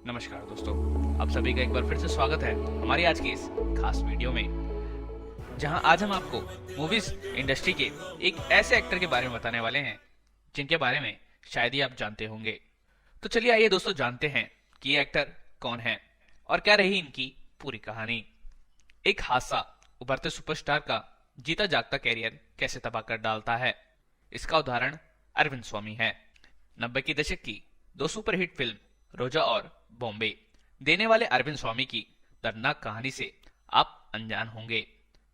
नमस्कार दोस्तों, आप सभी का एक बार फिर से स्वागत है हमारी आज की इस खास वीडियो में, जहां आज हम आपको मूवीज इंडस्ट्री के एक ऐसे एक्टर के बारे में बताने वाले हैं जिनके बारे में शायद ही आप जानते होंगे। तो चलिए आइए दोस्तों जानते हैं कि ये एक्टर कौन है और क्या रही इनकी पूरी कहानी। एक हादसा उभरते सुपरस्टार का जीता जागता कैरियर कैसे तबाह कर डालता है, इसका उदाहरण अरविंद स्वामी है। 90 के दशक की दो सुपरहिट फिल्म रोजा और बॉम्बे देने वाले अरविंद स्वामी की दर्दनाक कहानी से आप अनजान होंगे।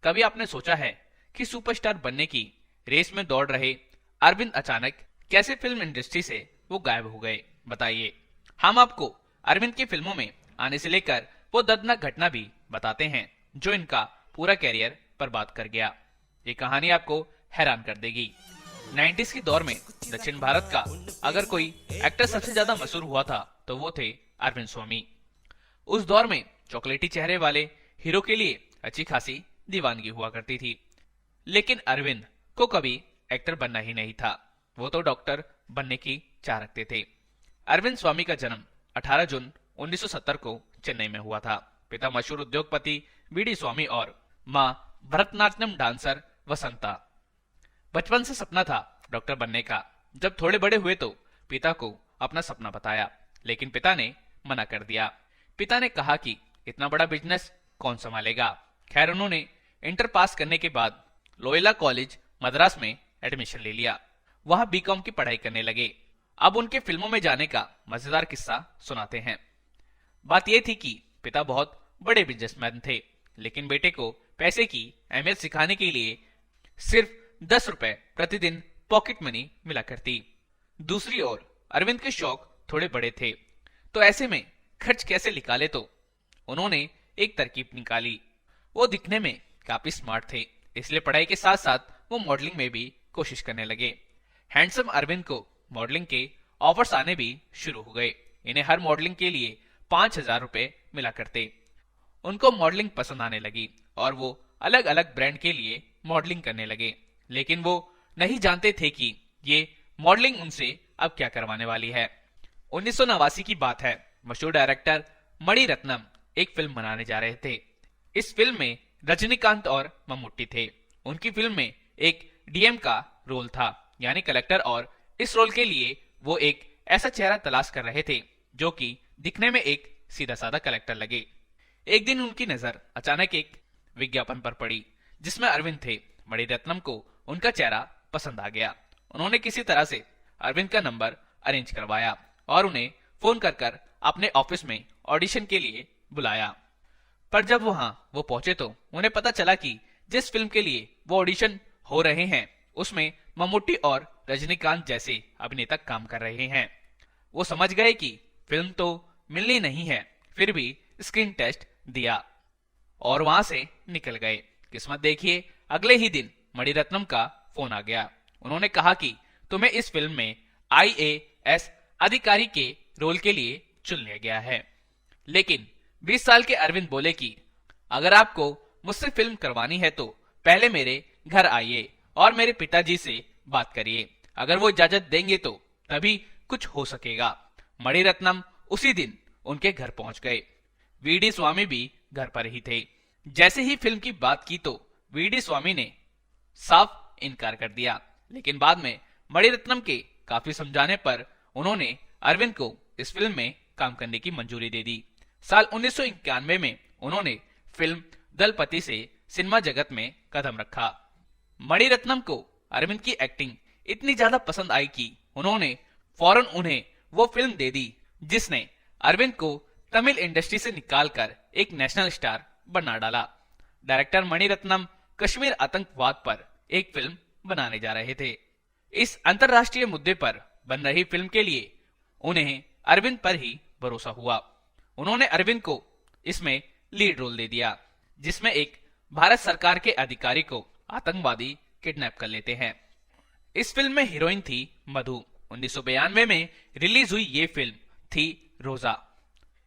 कभी आपने सोचा है कि सुपरस्टार बनने की रेस में दौड़ रहे अरविंद अचानक कैसे फिल्म इंडस्ट्री से वो गायब हो गए? बताइए। हम आपको अरविंद की फिल्मों में आने से लेकर वो दर्दनाक घटना भी बताते हैं जो इनका पूरा कैरियर बर्बाद कर गया। ये कहानी आपको हैरान कर देगी। 90s के दौर में दक्षिण भारत का अगर कोई एक्टर सबसे ज्यादा मशहूर हुआ था तो वो थे अरविंद स्वामी। उस दौर में चॉकलेटी चेहरे वाले हीरो के लिए अच्छी खासी दीवानगी हुआ करती थी, लेकिन अरविंद को कभी एक्टर बनना ही नहीं था। वो तो डॉक्टर बनने की चाह रखते थे। अरविंद स्वामी का जन्म 18 जून 1970 को चेन्नई में हुआ था। पिता मशहूर उद्योगपति बीडी स्वामी और मां भरतनाट्यम डांसर वसंता। बचपन से सपना था डॉक्टर बनने का। जब थोड़े बड़े हुए तो पिता को अपना सपना बताया, लेकिन पिता ने मना कर दिया। पिता ने कहा कि इतना बड़ा बिजनेस कौन संभालेगा। खैर, उन्होंने इंटर पास करने के बाद लोयला कॉलेज मद्रास में एडमिशन ले लिया। वहां बीकॉम की पढ़ाई करने लगे। अब उनके फिल्मों में जाने का मजेदार किस्सा सुनाते हैं। बात यह थी कि पिता बहुत बड़े बिजनेसमैन थे, लेकिन बेटे को पैसे की अहमियत सिखाने के लिए सिर्फ 10 रुपए प्रतिदिन पॉकेट मनी मिला करती। दूसरी ओर अरविंद के शौक थोड़े बड़े थे, तो ऐसे में खर्च कैसे निकाले? तो उन्होंने एक तरकीब निकाली। वो दिखने में काफी स्मार्ट थे, इसलिए पढ़ाई के साथ साथ वो मॉडलिंग में भी कोशिश करने लगे। हैंडसम अरविंद को मॉडलिंग के ऑफर्स आने भी शुरू हो गए। इन्हें हर मॉडलिंग के लिए 5,000 रुपए मिला करते। उनको मॉडलिंग पसंद आने लगी और वो अलग अलग ब्रांड के लिए मॉडलिंग करने लगे, लेकिन वो नहीं जानते थे कि ये मॉडलिंग उनसे अब क्या करवाने वाली है। 1989 की बात है। मशहूर डायरेक्टर मणि रत्नम एक फिल्म बनाने जा रहे थे। इस फिल्म में रजनीकांत और मम्मूटी थे। उनकी फिल्म में एक डीएम का रोल था, यानी कलेक्टर, और इस रोल के लिए वो एक ऐसा चेहरा तलाश कर रहे थे जो कि दिखने में एक सीधा साधा कलेक्टर लगे। एक दिन उनकी नजर अचानक एक विज्ञापन पर पड़ी जिसमें अरविंद थे। मणि रत्नम को उनका चेहरा पसंद आ गया। उन्होंने किसी तरह से अरविंद का नंबर अरेंज करवाया और उन्हें फोन कर अपने ऑफिस में ऑडिशन के लिए बुलाया। पर जब वहां वो पहुंचे तो उन्हें पता चला कि जिस फिल्म के लिए वो ऑडिशन हो रहे हैं उसमें मम्मूटी और रजनीकांत जैसे अभिनेता काम कर रहे हैं। वो समझ गए कि फिल्म तो मिलनी नहीं है, फिर भी स्क्रीन टेस्ट दिया और वहां से निकल गए। किस्मत देखिए, अगले ही दिन मणिरत्नम का फोन आ गया। उन्होंने कहा कि तुम्हें इस फिल्म में IAS अधिकारी के रोल के लिए चुन लिया गया है। लेकिन 20 साल के अरविंद बोले कि अगर आपको मुझसे फिल्म करवानी है तो पहले मेरे घर आइए और मेरे पिताजी से बात करिए। अगर वो इजाजत देंगे तो तभी कुछ हो सकेगा। मणिरत्नम उसी दिन उनके घर पहुंच गए। वीडी स्वामी भी घर पर ही थे। जैसे ही फिल्म की बात की तो वीडी स्वामी ने साफ इनकार कर दिया, लेकिन बाद में मणिरत्नम के काफी समझाने पर उन्होंने अरविंद को इस फिल्म में काम करने की मंजूरी दे दी। साल 1991 में उन्होंने फिल्म दलपति से सिनेमा जगत में कदम रखा। मणिरत्नम को अरविंद की एक्टिंग इतनी ज्यादा पसंद आई कि उन्होंने फौरन उन्हें वो फिल्म दे दी जिसने अरविंद को तमिल इंडस्ट्री से निकालकर एक नेशनल स्टार बना डाला। डायरेक्टर मणिरत्नम कश्मीर आतंकवाद पर एक फिल्म बनाने जा रहे थे। इस अंतरराष्ट्रीय मुद्दे पर बन रही फिल्म के लिए उन्हें अरविंद पर ही भरोसा हुआ। उन्होंने अरविंद को इसमें लीड रोल दे दिया, जिसमें एक भारत सरकार के अधिकारी को आतंकवादी किडनैप कर लेते हैं। इस फिल्म में हीरोइन थी मधु। 1992 में रिलीज हुई ये फिल्म थी रोजा।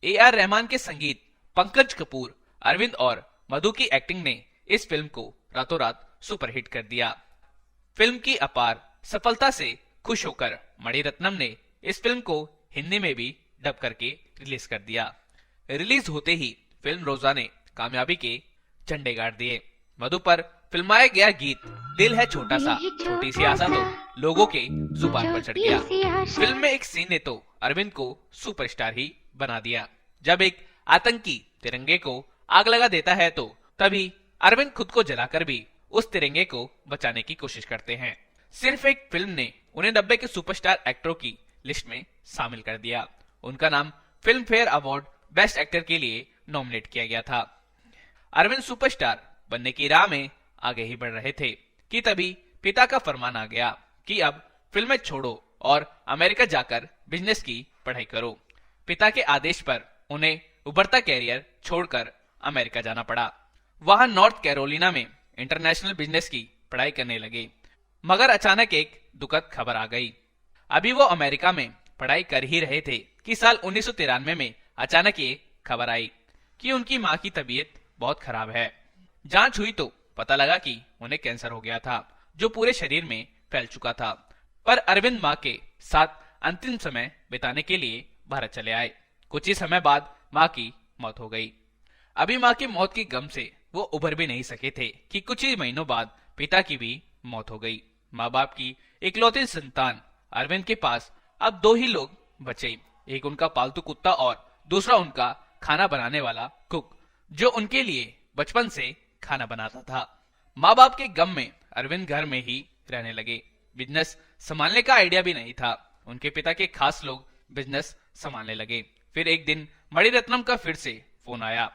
AR रहमान के संगीत, पंकज कपूर, अरविंद और मधु की एक्टिंग ने इस फिल्म को रातों रात सुपरहिट कर दिया। फिल्म की अपार सफलता से खुश होकर मणिरत्नम ने इस फिल्म को हिंदी में भी डब करके रिलीज कर दिया। रिलीज होते ही फिल्म रोजा ने कामयाबी के झंडे गाड़ दिए। मधु पर फिल्माया गया गीत दिल है छोटा सा छोटी सी आशा तो लोगों के जुबान पर चढ़ गया। फिल्म में एक सीन ने तो अरविंद को सुपरस्टार ही बना दिया। जब एक आतंकी तिरंगे को आग लगा देता है तो तभी अरविंद खुद को जलाकर भी उस तिरंगे को बचाने की कोशिश करते हैं। सिर्फ एक फिल्म ने उन्हें 90 के सुपरस्टार एक्टरों की लिस्ट में शामिल कर दिया। उनका नाम film fair award best actor के लिए नॉमिनेट किया गया था। अरविंद सुपरस्टार बनने की राह में आगे ही बढ़ रहे थे कि तभी पिता का फरमान आ गया कि अब फिल्में छोड़ो और अमेरिका जाकर बिजनेस की पढ़ाई करो। पिता के आदेश पर उन्हें उभरता कैरियर छोड़कर अमेरिका जाना पड़ा। वहां नॉर्थ कैरोलिना में इंटरनेशनल बिजनेस की पढ़ाई करने लगे। मगर अचानक एक दुखद खबर आ गई। अभी वो अमेरिका में पढ़ाई कर ही रहे थे कि साल 1993 में अचानक ये खबर आई कि उनकी मां की तबीयत बहुत खराब है। जांच हुई तो पता लगा कि उन्हें कैंसर हो गया था जो पूरे शरीर में फैल चुका था। पर अरविंद मां के साथ अंतिम समय बिताने के लिए भारत चले आए। कुछ ही समय बाद मां की मौत हो गई। अभी मां की मौत की गम से वो उभर भी नहीं सके थे कि कुछ ही महीनों बाद पिता की भी मौत हो गई। माँ बाप की इकलौती संतान अरविंद के पास अब दो ही लोग बचे, एक उनका पालतू कुत्ता और दूसरा उनका खाना बनाने वाला कुक जो उनके लिए बचपन से खाना बनाता था। माँ बाप के गम में अरविंद घर में ही रहने लगे। बिजनेस संभालने का आइडिया भी नहीं था। उनके पिता के खास लोग बिजनेस संभालने लगे। फिर एक दिन मणिरत्नम का फिर से फोन आया।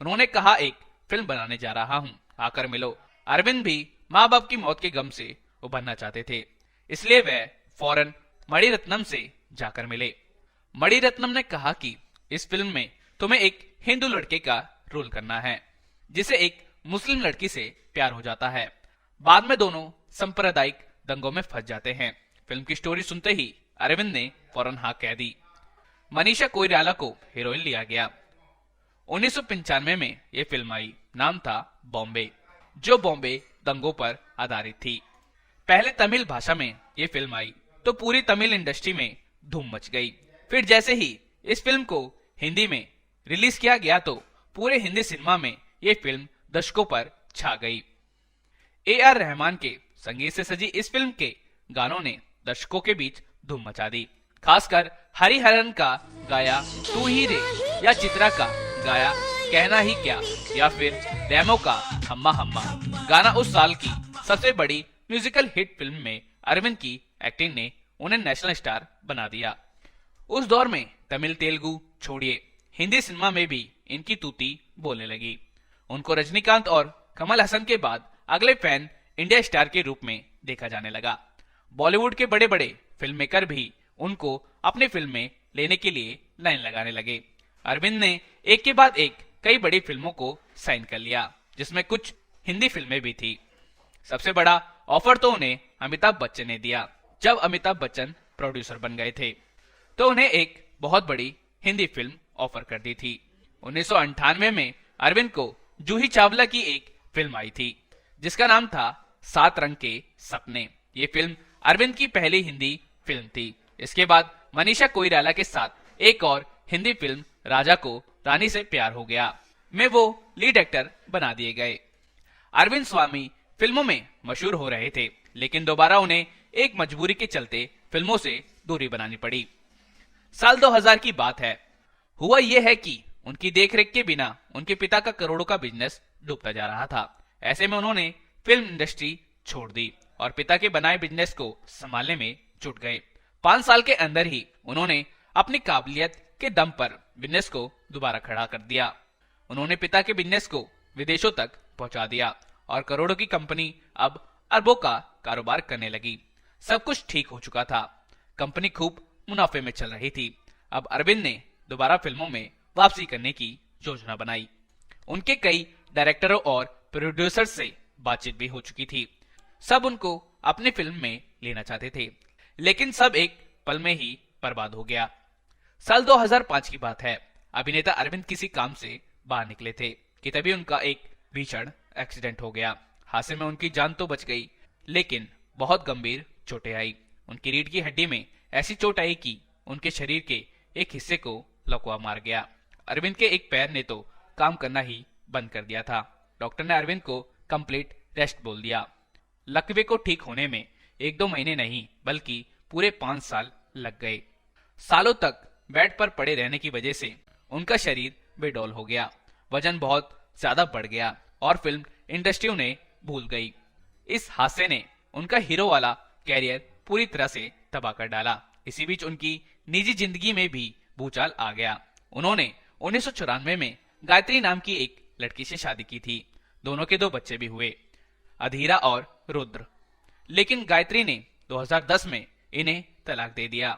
उन्होंने कहा एक फिल्म बनाने जा रहा हूँ, आकर मिलो। अरविंद भी माँ बाप की मौत के गम से उभरना चाहते थे, इसलिए वह फौरन मणिरत्नम से जाकर मिले। मणिरत्नम ने कहा कि इस फिल्म में तुम्हें एक हिंदू लड़के का रोल करना है जिसे एक मुस्लिम लड़की से प्यार हो जाता है। बाद में दोनों सांप्रदायिक दंगों में फंस जाते हैं। फिल्म की स्टोरी सुनते ही अरविंद ने फौरन हाँ कह दी। मनीषा कोइराला को हीरोइन लिया गया। 1995 में यह फिल्म आई। नाम था बॉम्बे, जो बॉम्बे दंगों पर आधारित थी। पहले तमिल भाषा में यह फिल्म आई तो पूरी तमिल इंडस्ट्री में धूम मच गई। फिर जैसे ही इस फिल्म को हिंदी में रिलीज किया गया तो पूरे हिंदी सिनेमा में यह फिल्म दर्शकों पर छा गई। AR रहमान के संगीत से सजी इस फिल्म के गानों ने दर्शकों के बीच धूम मचा दी। खासकर हरिहरन का गाया तू ही रे या चित्रा का गाया कहना ही क्या या फिर रेमो का हम्मा हम्मा गाना उस साल की सबसे बड़ी म्यूजिकल हिट फिल्म में अरविंद की एक्टिंग ने उन्हें नेशनल स्टार बना दिया। उस दौर में तमिल तेलुगु छोड़िए हिंदी सिनेमा में भी इनकी तूती बोलने लगी। उनको रजनीकांत और कमल हसन के बाद अगले फैन इंडिया स्टार के रूप में देखा जाने लगा। बॉलीवुड के बड़े बड़े फिल्म मेकर भी उनको अपनी फिल्म में लेने के लिए लाइन लगाने लगे। अरविंद ने एक के बाद एक कई बड़ी फिल्मों को साइन कर लिया जिसमें कुछ हिंदी फिल्में भी थी। सबसे बड़ा ऑफर तो उन्हें अमिताभ बच्चन ने दिया। जब अमिताभ बच्चन प्रोड्यूसर बन गए थे तो उन्हें एक बहुत बड़ी हिंदी फिल्म ऑफर कर दी थी। 1998 में अरविंद को जूही चावला की एक फिल्म आई थी जिसका नाम था 7 रंग के सपने। ये फिल्म अरविंद की पहली हिंदी फिल्म थी। इसके बाद मनीषा कोइराला के साथ एक और हिंदी फिल्म राजा को रानी से प्यार हो गया में वो लीड एक्टर बना दिए गए। अरविंद स्वामी फिल्मों में मशहूर हो रहे थे लेकिन दोबारा उन्हें एक मजबूरी के चलते फिल्मों से दूरी बनानी पड़ी। साल 2000 की बात है। हुआ यह है कि उनकी देखरेख के बिना उनके पिता का करोड़ों का बिजनेस डूबता जा रहा था। ऐसे में उन्होंने फिल्म इंडस्ट्री छोड़ दी और पिता के बनाए बिजनेस को संभालने में जुट गए। 5 साल के अंदर ही उन्होंने अपनी काबिलियत के दम पर बिजनेस को दोबारा खड़ा कर दिया। उन्होंने पिता के बिजनेस को विदेशों तक पहुंचा दिया और करोड़ों की कंपनी अब अरबों का कारोबार करने लगी। सब कुछ ठीक हो चुका था। कंपनी खूब मुनाफे में चल रही थी। अब अरविंद ने दोबारा फिल्मों में वापसी करने की योजना बनाई। उनके कई डायरेक्टरों और प्रोड्यूसर से बातचीत भी हो चुकी थी। सब उनको अपनी फिल्म में लेना चाहते थे लेकिन सब एक पल में ही बर्बाद हो गया। साल 2005 की बात है। अभिनेता अरविंद किसी काम से बाहर निकले थे कि तभी उनका एक भीषण एक्सीडेंट हो गया। हादसे में उनकी जान तो बच गई लेकिन बहुत गंभीर चोटें आई। उनकी रीढ़ की हड्डी में ऐसी चोट आई कि उनके शरीर के एक हिस्से को लकवा मार गया। अरविंद के एक पैर ने तो काम करना ही बंद कर दिया था। डॉक्टर ने अरविंद को कंप्लीट रेस्ट बोल दिया। लकवे को ठीक होने में 1-2 महीने नहीं बल्कि पूरे 5 साल लग गए। सालों तक बेड पर पड़े रहने की वजह से उनका शरीर बेडौल हो गया, वजन बहुत ज्यादा बढ़ गया और फिल्म इंडस्ट्री उन्हें भूल गई। इस हादसे ने उनका हीरो वाला कैरियर पूरी तरह से तबाह कर डाला। इसी बीच उनकी निजी जिंदगी में भी भूचाल आ गया। उन्होंने 1994 में गायत्री नाम की एक लड़की से शादी की थी। दोनों के 2 बच्चे भी हुए, अधीरा और रुद्र। लेकिन गायत्री ने 2010 में इन्हें तलाक दे दिया।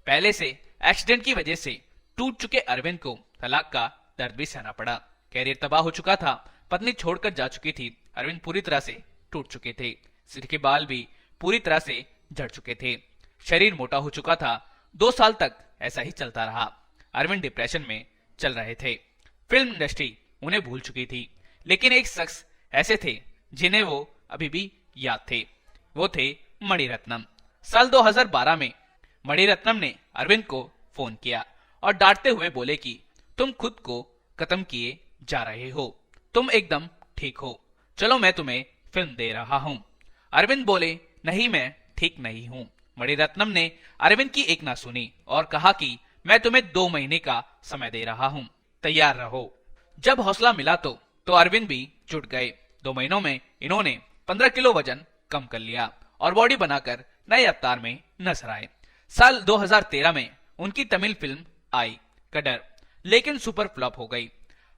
पहले से एक्सीडेंट की वजह से टूट चुके अरविंद को तलाक का दर्द भी सहना पड़ा। कैरियर तबाह हो चुका था, पत्नी छोड़कर जा चुकी थी, अरविंद पूरी तरह से टूट चुके थे, सिर के बाल भी पूरी तरह से झड़ चुके थे, शरीर मोटा हो चुका था। 2 साल तक ऐसा ही चलता रहा। अरविंद डिप्रेशन में चल रहे थे। फिल्म इंडस्ट्री उन्हें भूल चुकी थी, लेकिन एक शख्स ऐसे थे जिन्हें वो अभी भी याद थे। वो थे मणिरत्नम। साल 2012 में मणिरत्नम ने अरविंद को फोन किया और डांटते हुए बोले कि तुम खुद को खत्म किए जा रहे हो, तुम एकदम ठीक हो, चलो मैं तुम्हें फिल्म दे रहा हूं। अरविंद बोले नहीं, मैं ठीक नहीं हूं। मणिरत्नम ने अरविंद की एक ना सुनी और कहा कि मैं तुम्हें 2 महीने का समय दे रहा हूं, तैयार रहो। जब हौसला मिला तो अरविंद भी जुट गए। 2 महीनों में इन्होंने 15 किलो वजन कम कर लिया और बॉडी बनाकर नए अवतार में नजर आए। साल 2013 में उनकी तमिल फिल्म आई कडर, लेकिन सुपर फ्लॉप हो गई।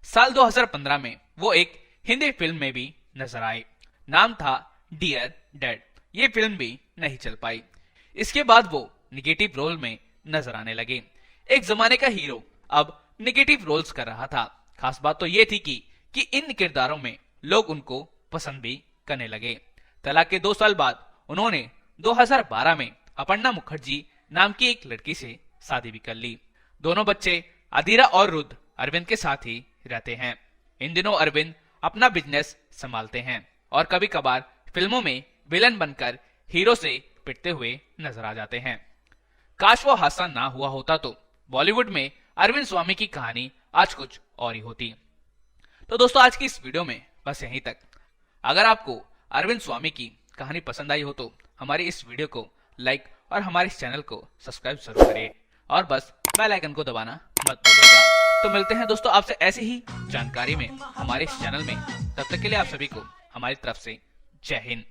साल 2015 में वो एक हिंदी फिल्म में भी नजर आए, नाम था डियर डैड। ये फिल्म भी नहीं चल पाई। इसके बाद वो निगेटिव रोल में नजर आने लगे। एक जमाने का हीरो अब निगेटिव रोल्स कर रहा था। खास बात तो ये थी कि इन किरदारों में लोग उनको पसंद भी करने लगे। तलाक के 2 साल बाद उन्होंने 2012 में अपर्णा मुखर्जी नाम की एक लड़की से शादी भी कर ली। दोनों बच्चे अधीरा और रुद्र अरविंद के साथ ही रहते हैं। इन दिनों अरविंद अपना बिजनेस संभालते हैं और कभी कभार फिल्मों में विलन बनकर हीरो से पिटते हुए नजर आ जाते हैं। काश वो हादसा ना हुआ होता तो बॉलीवुड में अरविंद स्वामी की कहानी आज कुछ और ही होती। तो दोस्तों आज की इस वीडियो में बस यहीं तक। अगर आपको अरविंद स्वामी की कहानी पसंद आई हो तो हमारी इस वीडियो को लाइक और हमारे इस चैनल को सब्सक्राइब जरूर करिए और बस बेल आइकन को दबाना मत भूलिएगा। तो मिलते हैं दोस्तों आपसे ऐसे ही जानकारी में हमारे इस चैनल में। तब तक के लिए आप सभी को हमारी तरफ से जय हिंद।